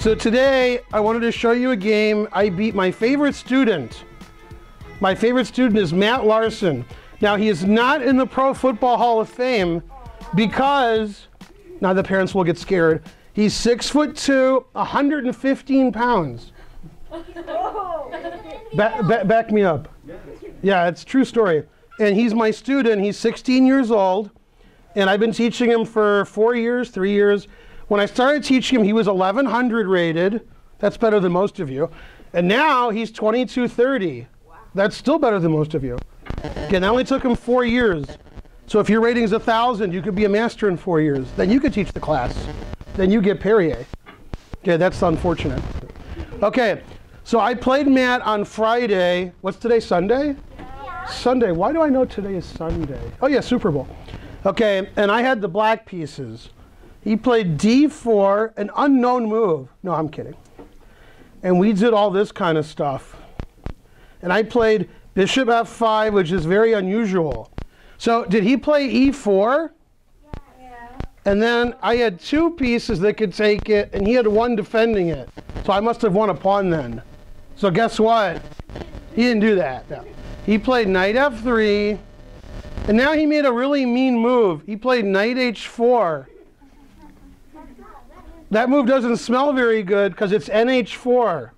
So today I wanted to show you a game. I beat my favorite student. My favorite student is Matt Larson. Now he is not in the Pro Football Hall of Fame because, now the parents will get scared, he's 6'2", 115 pounds. Back me up. Yeah, it's a true story. And he's my student. He's 16 years old. And I've been teaching him for 4 years, 3 years. When I started teaching him, he was 1100 rated. That's better than most of you. And now he's 2230. Wow. That's still better than most of you. Okay, that only took him 4 years. So if your rating's 1,000, you could be a master in 4 years. Then you could teach the class. Then you get Perrier. Okay, that's unfortunate. Okay, so I played Matt on Friday. What's today, Sunday? Yeah. Sunday. Why do I know today is Sunday? Oh yeah, Super Bowl. Okay, and I had the black pieces. He played D4, an unknown move. No, I'm kidding. And we did all this kind of stuff. And I played Bishop F5, which is very unusual. So did he play E4? Yeah. And then I had 2 pieces that could take it, and he had 1 defending it. So I must have won a pawn then. So guess what? He didn't do that. No. He played Knight F3, and now he made a really mean move. He played Knight H4. That move doesn't smell very good because it's NH4.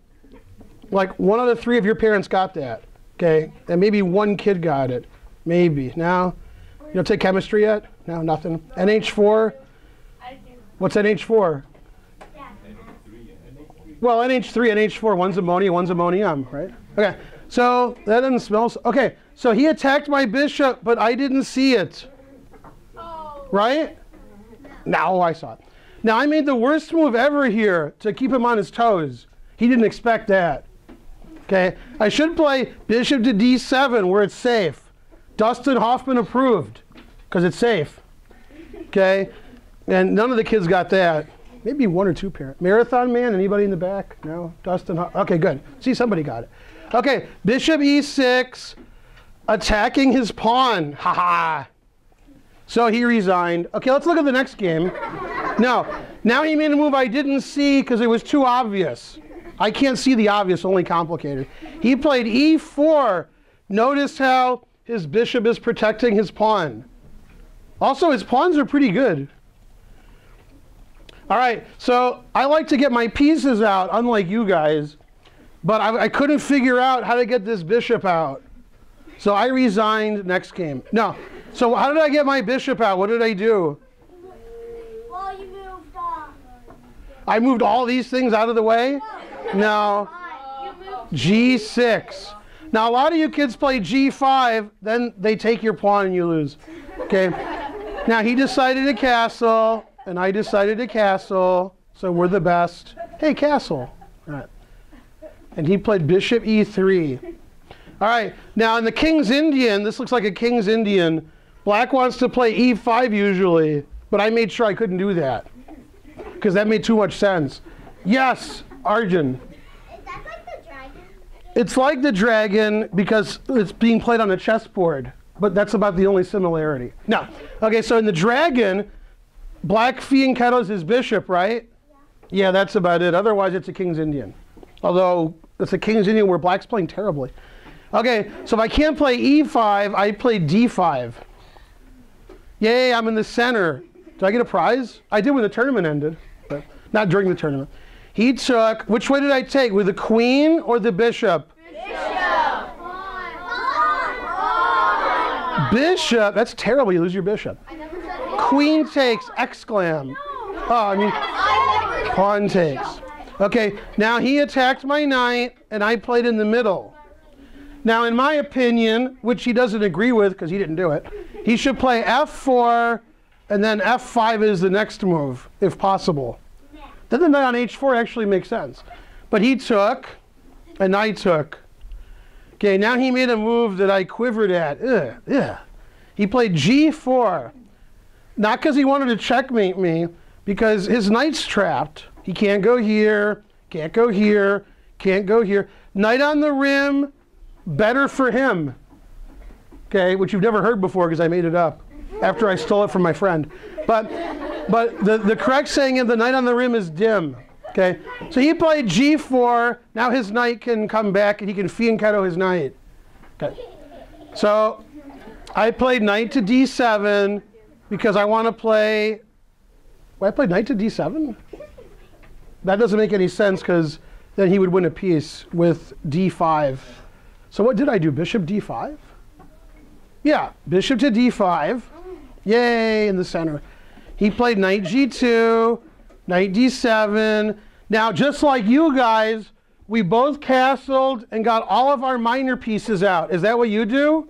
Like 1 out of 3 of your parents got that, okay? And maybe 1 kid got it, maybe. Now, you don't take chemistry yet? No, nothing. NH4? What's NH4? Well, NH3, NH4, one's ammonia, one's ammonium, right? Okay, so that doesn't smell so, okay, so he attacked my bishop, but I didn't see it. Right? No, I saw it. Now, I made the worst move ever here to keep him on his toes. He didn't expect that. Okay, I should play bishop to D7 where it's safe. Dustin Hoffman approved because it's safe. Okay, and none of the kids got that. Maybe 1 or 2 parents. Marathon Man, anybody in the back? No? Dustin Hoffman. Okay, good. See, somebody got it. Okay, bishop E6, attacking his pawn. Ha ha. So he resigned. Okay, let's look at the next game. No, now he made a move I didn't see because it was too obvious. I can't see the obvious, only complicated. He played E4. Notice how his bishop is protecting his pawn. Also, his pawns are pretty good. All right, so I like to get my pieces out, unlike you guys, but I couldn't figure out how to get this bishop out. So I resigned next game. No, so how did I get my bishop out? What did I do? Well, you moved on. I moved all these things out of the way? No. G6. Now, a lot of you kids play G5, then they take your pawn and you lose. Okay. Now, he decided to castle, and I decided to castle, so we're the best. Hey, castle. All right. And he played bishop E3. All right. Now, in the King's Indian, this looks like a King's Indian. Black wants to play E5 usually, but I made sure I couldn't do that because that made too much sense. Yes, Arjun. Is that like the dragon? It's like the dragon because it's being played on a chessboard, but that's about the only similarity. No. Okay, so in the dragon, black fianchettos his bishop, right? Yeah, that's about it. Otherwise, it's a King's Indian. Although it's a King's Indian where black's playing terribly. Okay, so if I can't play E5, I play D5. Yay, I'm in the center. Did I get a prize? I did when the tournament ended, but not during the tournament. He took, which way did I take? With the queen or the bishop? Bishop. Bishop, that's terrible, you lose your bishop. Queen takes, exclam. Oh, I mean, pawn takes. Okay, now he attacked my knight, and I played in the middle. Now, in my opinion, which he doesn't agree with because he didn't do it, he should play F4, and then F5 is the next move, if possible. Then the knight on H4 actually makes sense. But he took, and I took. Okay, now he made a move that I quivered at. He played G4. Not because he wanted to checkmate me, because his knight's trapped. He can't go here, can't go here, can't go here. Knight on the rim, better for him. Okay, which you've never heard before because I made it up after I stole it from my friend. But the correct saying of the knight on the rim is dim. Okay, so he played G4. Now his knight can come back and he can fianchetto his knight. Okay, so I played knight to D7 because I want to play. Well, I played knight to D7? That doesn't make any sense because then he would win a piece with D5. So what did I do? Bishop D5? Yeah, bishop to D5. Yay, in the center. He played knight G2, knight D7. Now, just like you guys, we both castled and got all of our minor pieces out. Is that what you do?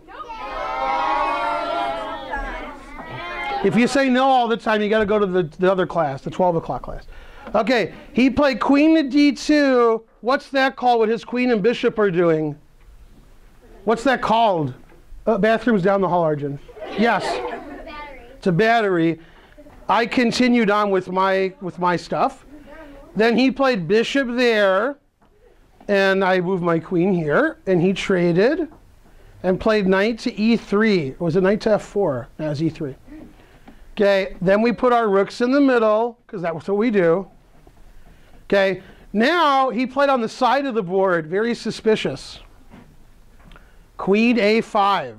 If you say no all the time, you got to go to the other class, the 12 o'clock class. Okay, he played queen to D2. What's that called, what his queen and bishop are doing? What's that called? Bathroom's down the hall, Arjun. Yes. It's a battery. I continued on with my stuff. Then he played bishop there, and I moved my queen here, and he traded and played knight to E3. Or was it knight to F4? No, it was E3. Okay, then we put our rooks in the middle, because that's what we do. Okay, now he played on the side of the board, very suspicious. Queen A5.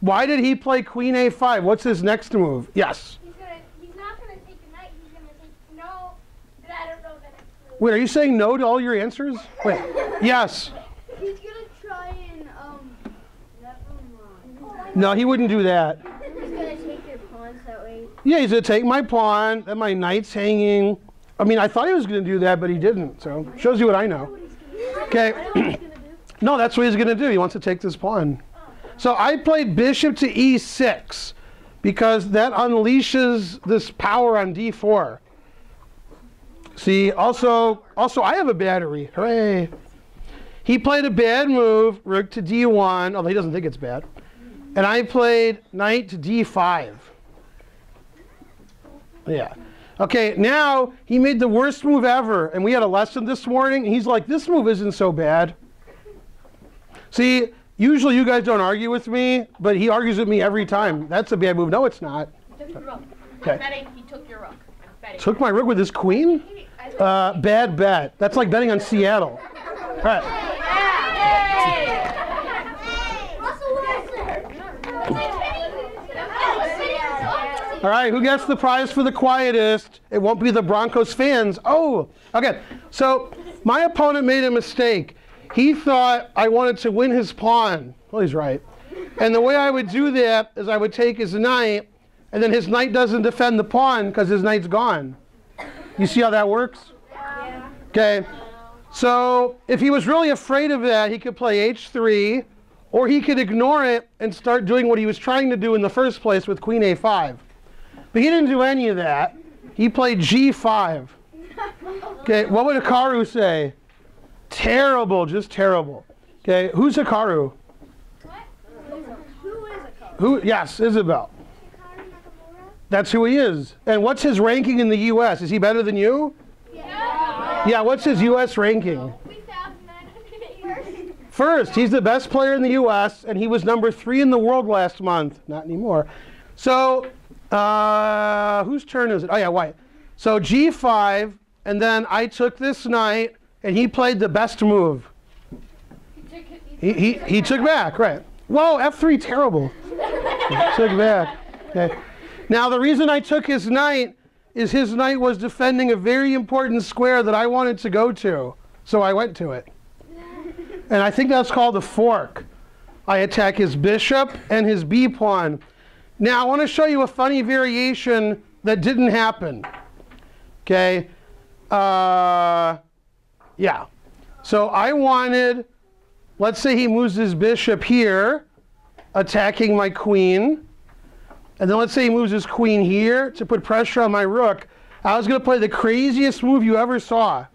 Why did he play queen A5? What's his next move? Yes. He's not gonna take a knight. He's gonna take no. But I don't know the next move. Wait, are you saying no to all your answers? Wait. Yes. He's gonna try and never mind. No, he wouldn't do that. He's gonna take your pawns that way. Yeah, he's gonna take my pawn, then my knight's hanging. I mean, I thought he was gonna do that, but he didn't. So shows you what I know. Okay. No, that's what he's gonna do. He wants to take this pawn. So I played bishop to E6 because that unleashes this power on D4. See, also I have a battery. Hooray. He played a bad move, rook to D1, although he doesn't think it's bad. And I played knight to D5. Yeah. Okay, now he made the worst move ever. And we had a lesson this morning. And he's like, this move isn't so bad. See, usually you guys don't argue with me, but he argues with me every time. That's a bad move. No, it's not. He took your rook. Okay. I'm betting he took your rook. I'm betting. Took my rook with his queen? Bad bet. That's like betting on Seattle. All right. All right, who gets the prize for the quietest? It won't be the Broncos fans. Oh, okay. So my opponent made a mistake. He thought I wanted to win his pawn. Well, he's right. And the way I would do that is I would take his knight, and then his knight doesn't defend the pawn because his knight's gone. You see how that works? Yeah. Okay. So if he was really afraid of that, he could play H3, or he could ignore it and start doing what he was trying to do in the first place with queen A5. But he didn't do any of that. He played G5. Okay, what would Hikaru say? Terrible, just terrible. Okay, who's Hikaru? What? Who is a color? Who? Yes, Isabel. That's who he is. And what's his ranking in the U.S.? Is he better than you? Yeah. Yeah, what's his U.S. ranking? First, he's the best player in the U.S., and he was number 3 in the world last month. Not anymore. So, whose turn is it? Oh, yeah, white. So G5, and then I took this knight, and he played the best move. He took back, right. Whoa, F3, terrible. Took back. Okay. Now, the reason I took his knight is his knight was defending a very important square that I wanted to go to. So I went to it. And I think that's called a fork. I attack his bishop and his B pawn. Now, I want to show you a funny variation that didn't happen. Okay. Yeah. So I wanted, let's say he moves his bishop here, attacking my queen. And then let's say he moves his queen here to put pressure on my rook. I was going to play the craziest move you ever saw.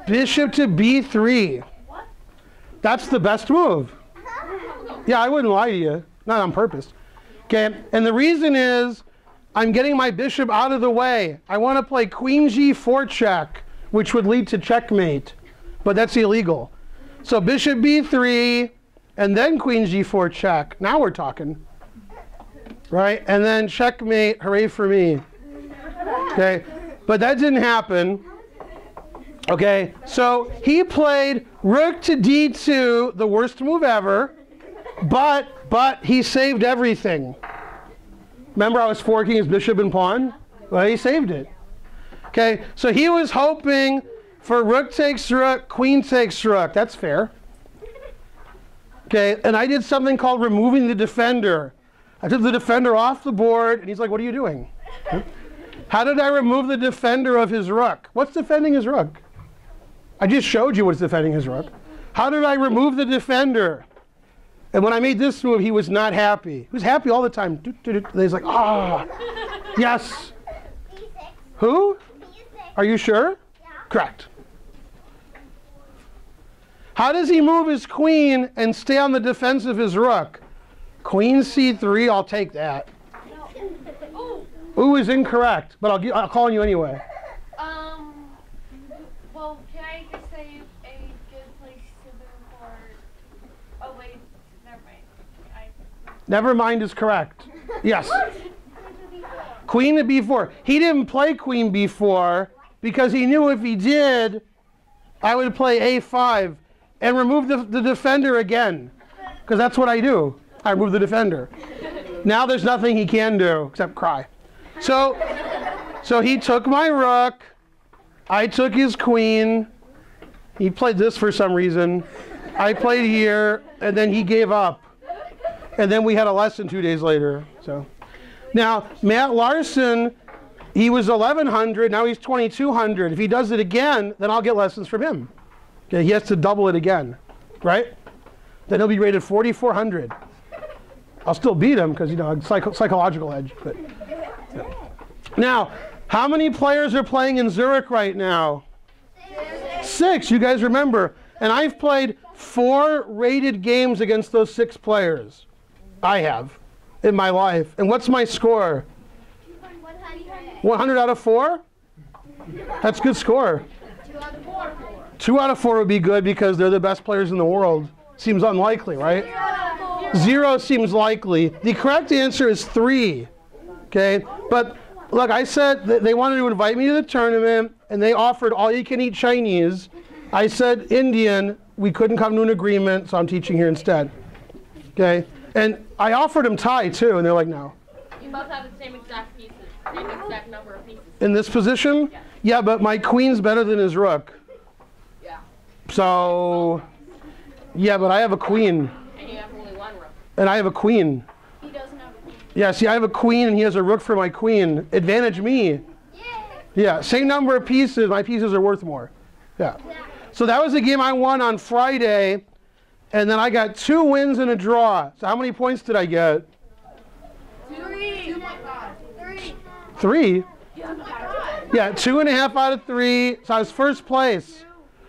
Bishop to B3. That's the best move. Yeah, I wouldn't lie to you. Not on purpose. Okay, and the reason is I'm getting my bishop out of the way. I want to play queen G4 check, which would lead to checkmate. But that's illegal. So bishop B3, and then queen G4 check. Now we're talking. Right? And then checkmate. Hooray for me. Okay, but that didn't happen. Okay, so he played rook to d2, the worst move ever, but he saved everything. Remember I was forking his bishop and pawn? Well, he saved it. Okay, so he was hoping for rook takes rook, queen takes rook. That's fair. Okay, and I did something called removing the defender. I took the defender off the board, and he's like, what are you doing? How did I remove the defender of his rook? What's defending his rook? I just showed you what's defending his rook. How did I remove the defender? And when I made this move, he was not happy. He was happy all the time. He's like, ah, yes. Who? Are you sure? Yeah. Correct. How does he move his queen and stay on the defense of his rook? Queen c3, I'll take that. Ooh is incorrect, but I'll call on you anyway. Well, can I just say a good place to move for... Oh, wait, never mind. Never mind is correct. Yes. Queen to b4. He didn't play queen b4 because he knew if he did, I would play a5 and remove the defender again. Because that's what I do. I remove the defender. Now there's nothing he can do except cry. So he took my rook. I took his queen. He played this for some reason. I played here, and then he gave up. And then we had a lesson 2 days later. So now Matt Larson, he was 1,100. Now he's 2,200. If he does it again, then I'll get lessons from him. Okay, he has to double it again, right? Then he'll be rated 4,400. I'll still beat him because, you know, psychological edge. But yeah. Now, how many players are playing in Zurich right now? 6. You guys remember. And I've played 4 rated games against those 6 players. I have in my life. And what's my score? 100 out of 4? That's a good score. 2 out of 4. 2 out of 4 would be good because they're the best players in the world. Seems unlikely, right? 0 seems likely. The correct answer is 3. Okay? But look, I said that they wanted to invite me to the tournament, and they offered all-you-can-eat Chinese. I said Indian. We couldn't come to an agreement, so I'm teaching here instead. Okay? And I offered them Thai, too, and they're like, no. You both have the same exact pieces, same exact number of pieces. In this position? Yeah. Yeah, but my queen's better than his rook. Yeah. So, yeah, but I have a queen. And you have only 1 rook. And I have a queen. He doesn't have a queen. Yeah, see, I have a queen, and he has a rook for my queen. Advantage me. Yeah, same number of pieces. My pieces are worth more. Yeah. So that was the game I won on Friday, and then I got 2 wins and a draw. So how many points did I get? 3. 3? Yeah, 2.5 out of 3. So I was first place.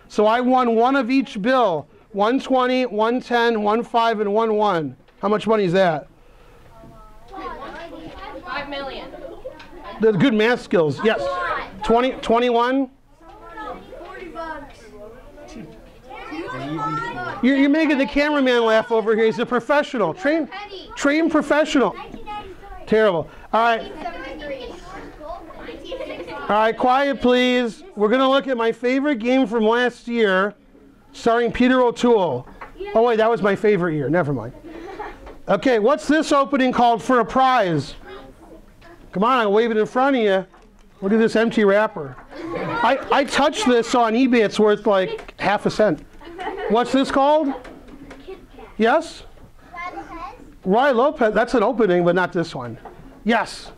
So I won 1 of each bill. 120, 110, 15, and 11. How much money is that? 5 million. The good math skills. Yes. 20, 21? 40 bucks. You're making the cameraman laugh over here. He's a professional. Trained professional. Terrible. All right. All right, quiet please. We're going to look at my favorite game from last year, starring Peter O'Toole. Oh wait, that was my favorite year. Never mind. Okay, what's this opening called for a prize? Come on, I'll wave it in front of you. Look at this empty wrapper. I touched this on eBay. It's worth like ½ a cent. What's this called? Yes? Roy Lopez. That's an opening, but not this one. Yes.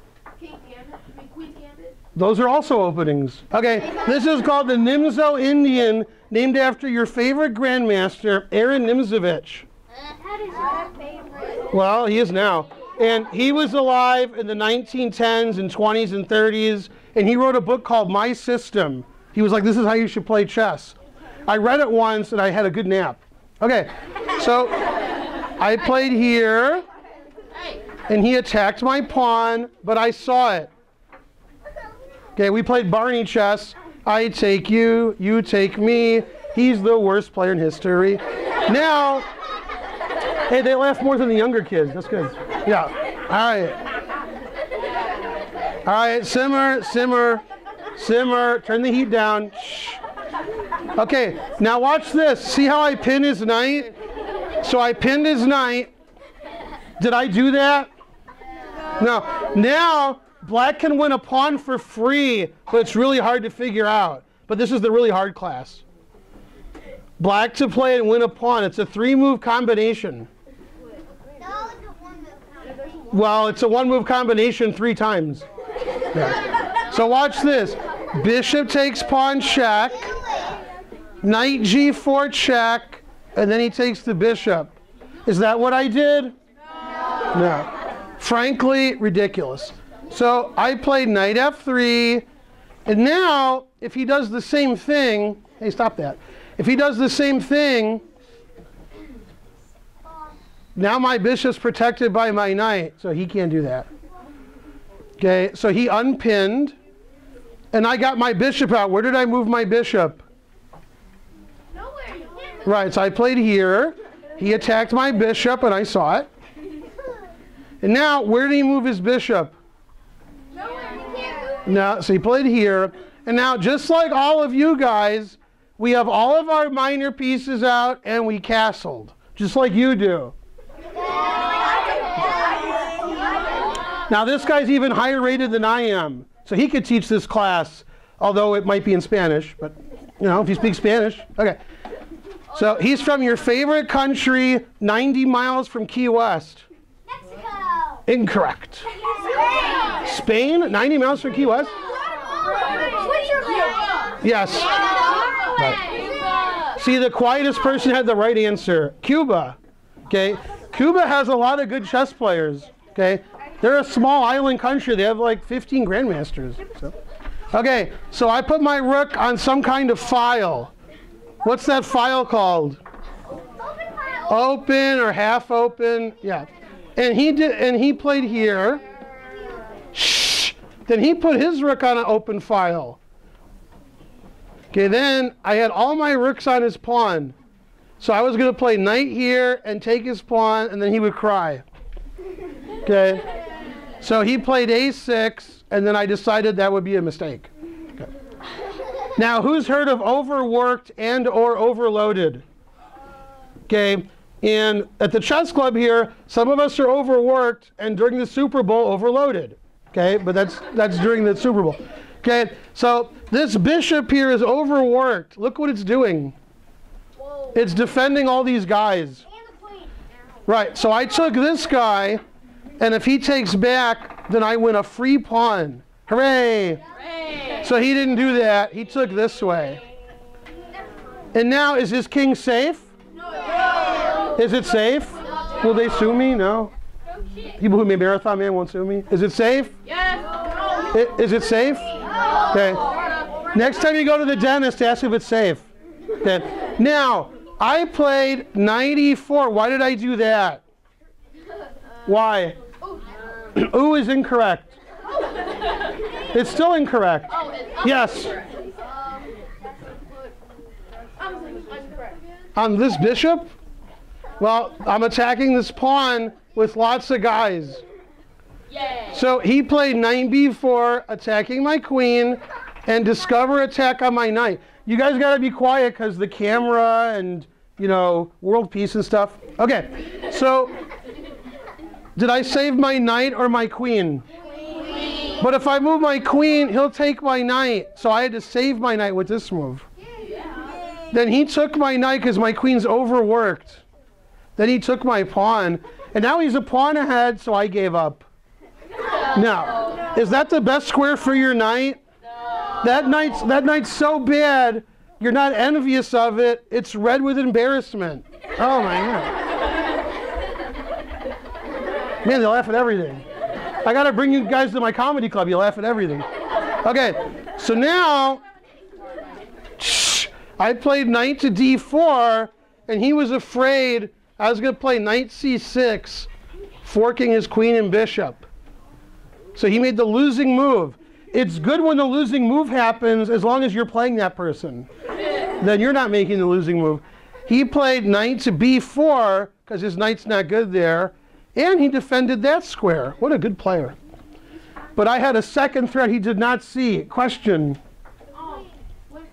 Those are also openings. Okay, this is called the Nimzo Indian, named after your favorite grandmaster, Aaron Nimzovich. That is my favorite. Well, he is now. And he was alive in the 1910s and 20s and 30s, and he wrote a book called My System. He was like, this is how you should play chess. I read it once, and I had a good nap. Okay, so I played here, and he attacked my pawn, but I saw it. Okay, we played Barney chess. I take you, you take me. He's the worst player in history. Now, hey, they laugh more than the younger kids. That's good. Yeah. All right. All right, simmer, simmer, simmer. Turn the heat down. Shh. Okay, now watch this. See how I pin his knight? So I pinned his knight. Did I do that? No. Now, black can win a pawn for free, but it's really hard to figure out. But this is the really hard class. Black to play and win a pawn. It's a 3-move combination. No, it's a 1-move combination. Well, it's a 1-move combination 3 times. Yeah. So watch this. Bishop takes pawn check. Knight g4 check. And then he takes the bishop. Is that what I did? No. Frankly, ridiculous. So I played knight f3. And now, if he does the same thing, hey, stop that. If he does the same thing, now my bishop's protected by my knight, so he can't do that. Okay, so he unpinned, and I got my bishop out. Where did I move my bishop? Nowhere. Right, so I played here. He attacked my bishop, and I saw it. And now, where did he move his bishop? Nowhere. No, so he played here. And now, just like all of you guys, we have all of our minor pieces out, and we castled, just like you do. Now, this guy's even higher rated than I am, so he could teach this class, although it might be in Spanish, but, you know, if you speak Spanish. Okay. So he's from your favorite country, 90 miles from Key West. Mexico. Incorrect. Spain? 90 miles from Key West? Switzerland. Yes. Right. See, the quietest person had the right answer. Cuba. Okay. Cuba has a lot of good chess players. Okay. They're a small island country. They have like 15 grandmasters. So. Okay. So I put my rook on some kind of file. What's that file called? Open or half open. Yeah. And he played here. Shh. Then he put his rook on an open file. Okay, then I had all my rooks on his pawn. So I was going to play knight here and take his pawn, and then he would cry. Okay. So he played a6, and then I decided that would be a mistake. Okay. Now, who's heard of overworked and or overloaded? Okay. And at the chess club here, some of us are overworked, and during the Super Bowl, overloaded. Okay, but that's during the Super Bowl. Okay, so this bishop here is overworked. Look what it's doing. Whoa. It's defending all these guys. And the queen. Right, so I took this guy, and if he takes back, then I win a free pawn. Hooray! Hooray. So he didn't do that. He took this way. And now, is his king safe? No. Is it safe? Will they sue me? No. People who made Marathon Man won't sue me. Is it safe? Yes. Is it safe? Okay. Next time you go to the dentist, ask if it's safe. Okay. Now, I played 94. Why did I do that? Why? Ooh is incorrect. It's still incorrect. Yes. On this bishop? Well, I'm attacking this pawn with lots of guys. Yay. So he played knight b4, attacking my queen, and discover attack on my knight. You guys got to be quiet because the camera and, you know, world peace and stuff. Okay, so did I save my knight or my queen? Queen. But if I move my queen, he'll take my knight. So I had to save my knight with this move. Then he took my knight because my queen's overworked. Then he took my pawn. And now he's a pawn ahead, so I gave up. Now, is that the best square for your knight? No. That knight's so bad, you're not envious of it. It's red with embarrassment. Oh my God. Man, they laugh at everything. I gotta bring you guys to my comedy club. You laugh at everything. Okay, so now, I played knight to d4, and he was afraid I was going to play knight c6, forking his queen and bishop. So he made the losing move. It's good when the losing move happens as long as you're playing that person. Then you're not making the losing move. He played knight to b4 because his knight's not good there, and he defended that square. What a good player. But I had a second threat he did not see. Question. When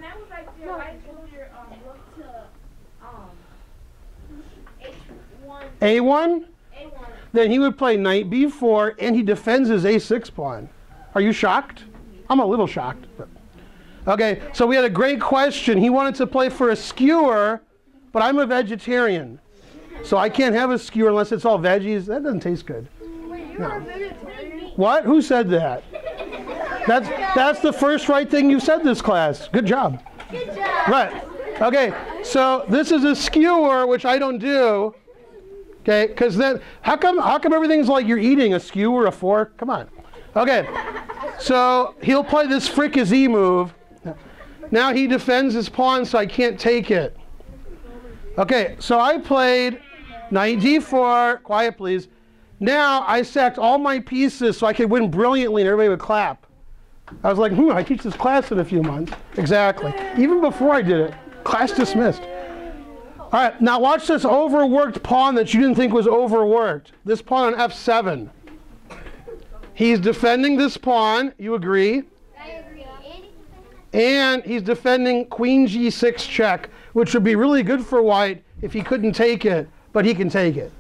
that was like, A1? A1. Then he would play knight b4, and he defends his a6 pawn. Are you shocked? I'm a little shocked. But. Okay, so we had a great question. He wanted to play for a skewer, but I'm a vegetarian. So I can't have a skewer unless it's all veggies. That doesn't taste good. Wait, you're a vegetarian? What? Who said that? That's the first right thing you said this class. Good job. Good job. Right. Okay, so this is a skewer, which I don't do. Okay, because then, how come everything's like you're eating a skewer, a fork? Come on. Okay, so he'll play this fricassee move. Now he defends his pawn, so I can't take it. Okay, so I played knight d4. Quiet, please. Now I sacked all my pieces so I could win brilliantly and everybody would clap. I was like, I teach this class in a few months. Exactly. Even before I did it. Class dismissed. All right, now watch this overworked pawn that you didn't think was overworked. This pawn on f7. He's defending this pawn. You agree? I agree. And he's defending queen g6 check, which would be really good for white if he couldn't take it, but he can take it.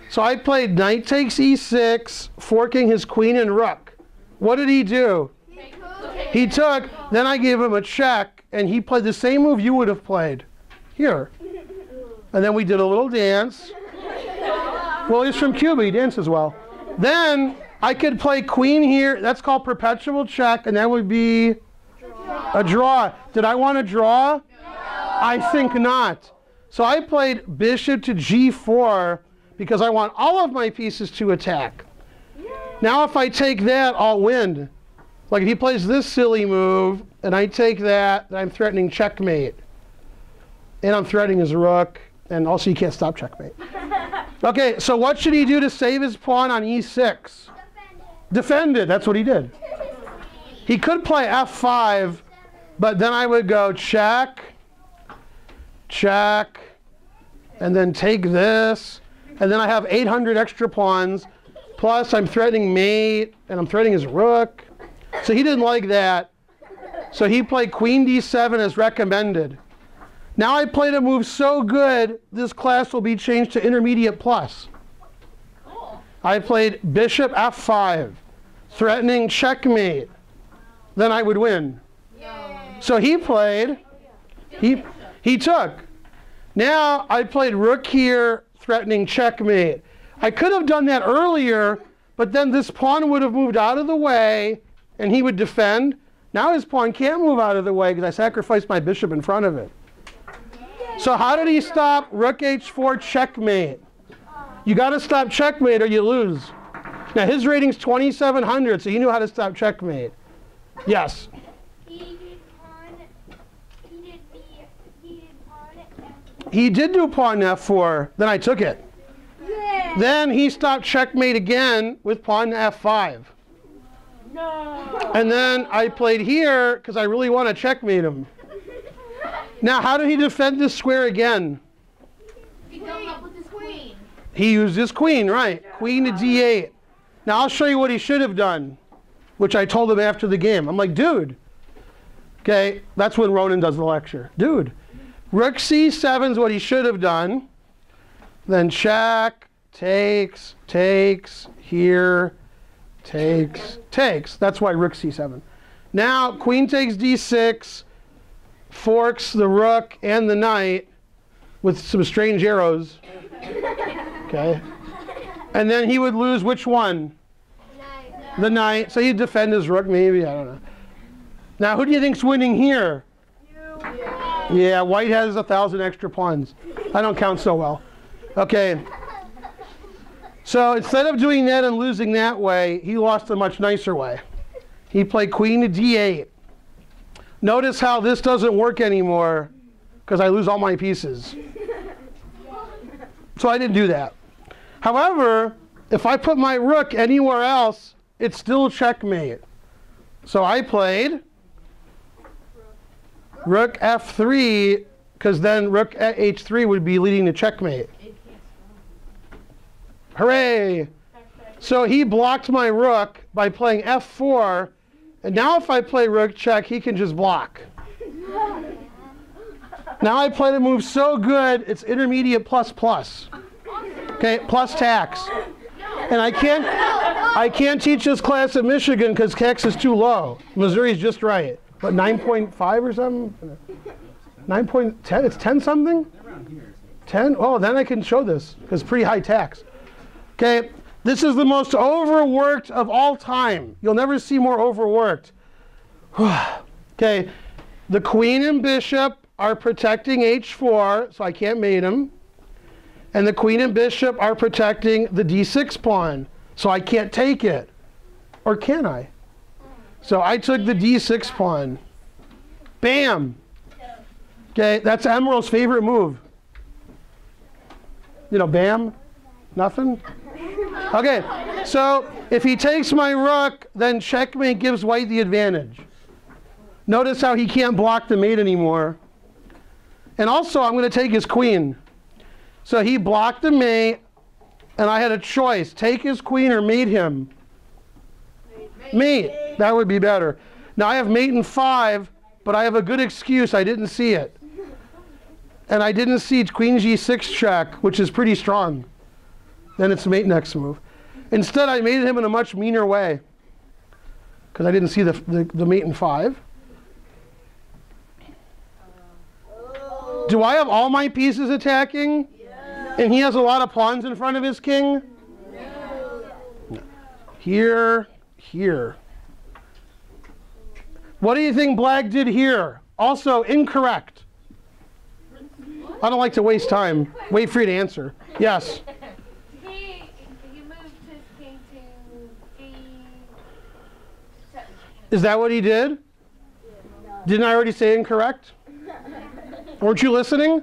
So I played knight takes e6, forking his queen and rook. What did he do? He took, then I gave him a check, and he played the same move you would have played. Here. And then we did a little dance. Well, he's from Cuba, he dances well. Then I could play queen here. That's called perpetual check, and that would be a draw. Did I want to draw? No. I think not. So I played bishop to g4 because I want all of my pieces to attack. Now if I take that, I'll win. Like if he plays this silly move, and I take that, then I'm threatening checkmate. And I'm threatening his rook, and also you can't stop checkmate. Okay, so what should he do to save his pawn on e6? Defend it, that's what he did. He could play f5, but then I would go check, check, and then take this, and then I have 800 extra pawns, plus I'm threatening mate, and I'm threatening his rook. So he didn't like that. So he played queen d7 as recommended. Now I played a move so good, this class will be changed to intermediate plus. Cool. I played bishop f5, threatening checkmate. Then I would win. Yay. So he played, he took. Now I played rook here, threatening checkmate. I could have done that earlier, but then this pawn would have moved out of the way, and he would defend. Now his pawn can't move out of the way because I sacrificed my bishop in front of it. So how did he stop rook h4 checkmate? You got to stop checkmate or you lose. Now his rating's 2,700, so he knew how to stop checkmate. Yes? He did do pawn f4, then I took it. Yeah. Then he stopped checkmate again with pawn f5. No. And then I played here because I really want to checkmate him. Now, how did he defend this square again? He doubled up with his queen. He used his queen, right? Queen to d8. Now, I'll show you what he should have done, which I told him after the game. I'm like, dude. Okay, that's when Ronan does the lecture. Dude, rook c7 is what he should have done. Then check, takes, here, takes. That's why rook c7. Now, queen takes d6, forks the rook and the knight with some strange arrows. Okay. And then he would lose which one? The knight. So he'd defend his rook maybe, I don't know. Now, who do you think's winning here? Yeah, white has 1,000 extra pawns. I don't count so well. Okay. So instead of doing that and losing that way, he lost a much nicer way. He played queen to d8. Notice how this doesn't work anymore because I lose all my pieces. So I didn't do that. However, if I put my rook anywhere else, it's still checkmate. So I played rook f3 because then rook h3 would be leading to checkmate. Hooray! So he blocked my rook by playing f4. And now if I play rook check, he can just block. Now I played a move so good, it's intermediate plus plus. Okay, plus tax. And I can't teach this class at Michigan because tax is too low. Missouri's just right. What, 9.5 or something? 9.10, it's 10 something? 10? Oh, then I can show this because it's pretty high tax. Okay, this is the most overworked of all time. You'll never see more overworked. Okay, the queen and bishop are protecting h4, so I can't mate him. And the queen and bishop are protecting the d6 pawn, so I can't take it. Or can I? So I took the d6 pawn. Bam! Okay, that's Emerald's favorite move. You know, bam? Nothing? Okay, so if he takes my rook, then checkmate gives white the advantage. Notice how he can't block the mate anymore. And also, I'm going to take his queen. So he blocked the mate, and I had a choice. Take his queen or mate him. Mate. That would be better. Now I have mate in 5, but I have a good excuse. I didn't see it. And I didn't see queen g6 check, which is pretty strong. Then it's mate next move. Instead, I mated him in a much meaner way because I didn't see the mate in 5. Do I have all my pieces attacking? Yeah. And he has a lot of pawns in front of his king? No. Here, here. What do you think Black did here? Also incorrect. I don't like to waste time. Wait for you to answer. Yes. He moved his king to D7. Is that what he did? Didn't I already say incorrect? Weren't you listening?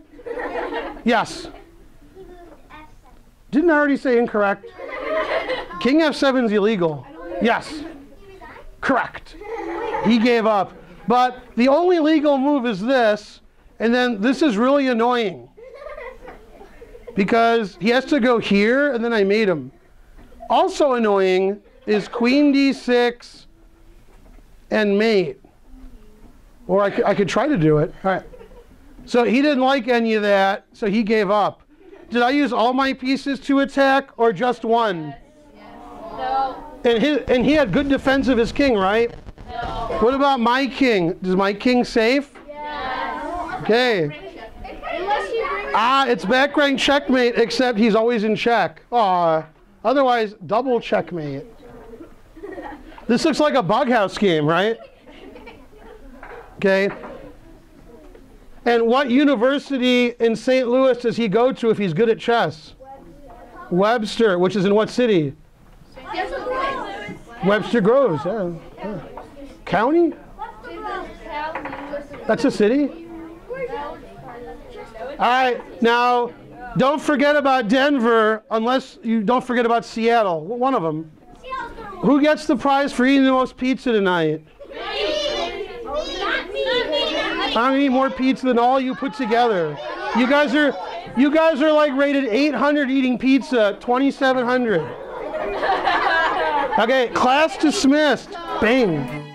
Yes. He moved F7. Didn't I already say incorrect? King F7 is illegal. Yes. He resigned? Correct. He gave up. But the only legal move is this, and then this is really annoying because he has to go here, and then I made him. Also annoying is queen d6 and mate. Or I could try to do it. All right. So he didn't like any of that, so he gave up. Did I use all my pieces to attack, or just one? Yes. No. And he had good defense of his king, right? No. What about my king? Is my king safe? Yes. Okay. Unless you bring It's back rank checkmate, except he's always in check. Otherwise, double checkmate. This looks like a bug house game, right? Okay. And what university in St. Louis does he go to if he's good at chess? Webster, which is in what city? Webster Groves, yeah. County? That's a city? All right, now, don't forget about Denver, unless you don't forget about Seattle. One of them. Who gets the prize for eating the most pizza tonight? I'm gonna eat more pizza than all you put together. You guys are like rated 800 eating pizza, 2,700. Okay, class dismissed. Bang.